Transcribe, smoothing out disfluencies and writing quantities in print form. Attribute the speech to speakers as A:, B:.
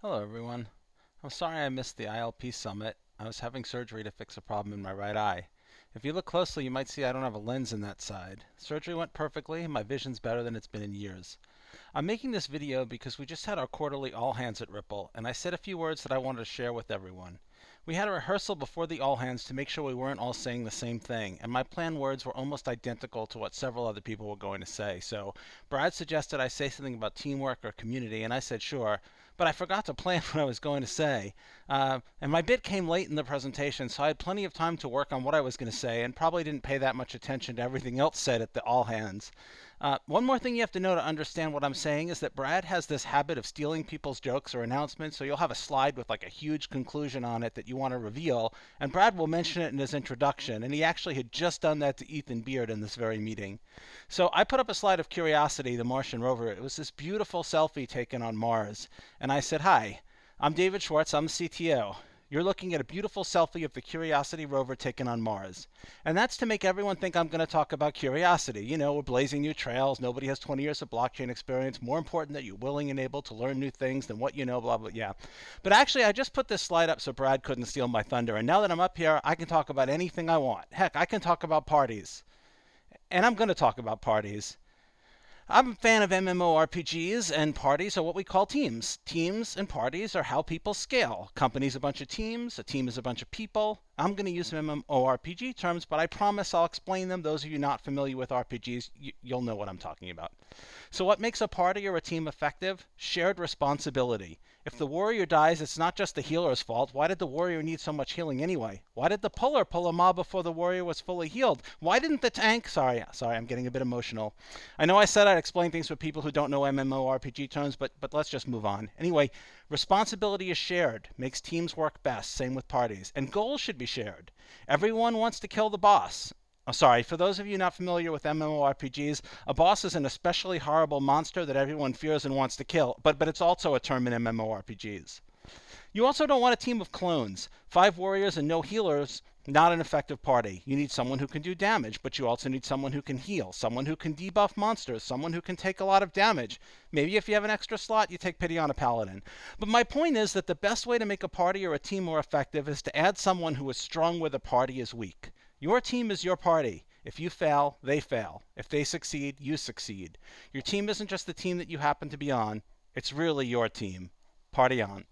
A: Hello everyone. I'm sorry I missed the ILP Summit. I was having surgery to fix a problem in my right eye. If you look closely, you might see I don't have a lens in that side. Surgery went perfectly and my vision's better than it's been in years. I'm making this video because we just had our quarterly all hands at Ripple, and I said a few words that I wanted to share with everyone. We had a rehearsal before the all hands to make sure we weren't all saying the same thing, and my planned words were almost identical to what several other people were going to say. So Brad suggested I say something about teamwork or community, and I said sure, but I forgot to plan what I was going to say. And my bit came late in the presentation, so I had plenty of time to work on what I was going to say and probably didn't pay that much attention to everything else said at the all hands. One more thing you have to know to understand what I'm saying is that Brad has this habit of stealing people's jokes or announcements, so you'll have a slide with like a huge conclusion on it that you want to reveal, and Brad will mention it in his introduction, and he actually had just done that to Ethan Beard in this very meeting. So I put up a slide of Curiosity, the Martian rover. It was this beautiful selfie taken on Mars, and I said, "Hi, I'm David Schwartz, I'm the CTO. You're looking at a beautiful selfie of the Curiosity rover taken on Mars." And that's to make everyone think I'm going to talk about Curiosity. You know, we're blazing new trails. Nobody has 20 years of blockchain experience. More important that you're willing and able to learn new things than what you know, blah, blah, yeah. But actually, I just put this slide up so Brad couldn't steal my thunder. And now that I'm up here, I can talk about anything I want. Heck, I can talk about parties. And I'm going to talk about parties. I'm a fan of MMORPGs, and parties are what we call teams. Teams and parties are how people scale. Company's a bunch of teams, a team is a bunch of people. I'm going to use some MMORPG terms, but I promise I'll explain them. Those of you not familiar with RPGs, you'll know what I'm talking about. So what makes a party or a team effective? Shared responsibility. If the warrior dies, it's not just the healer's fault. Why did the warrior need so much healing anyway? Why did the puller pull a mob before the warrior was fully healed? Why didn't the tank... Sorry, I'm getting a bit emotional. I know I said I'd explain things for people who don't know MMORPG terms, but let's just move on. Anyway, responsibility is shared, makes teams work best, same with parties. And goals should be shared. Everyone wants to kill the boss. Oh, sorry, for those of you not familiar with MMORPGs, a boss is an especially horrible monster that everyone fears and wants to kill, but it's also a term in MMORPGs. You also don't want a team of clones. 5 warriors and no healers, not an effective party. You need someone who can do damage, but you also need someone who can heal, someone who can debuff monsters, someone who can take a lot of damage. Maybe if you have an extra slot, you take pity on a paladin. But my point is that the best way to make a party or a team more effective is to add someone who is strong where the party is weak. Your team is your party. If you fail, they fail. If they succeed, you succeed. Your team isn't just the team that you happen to be on. It's really your team. Party on.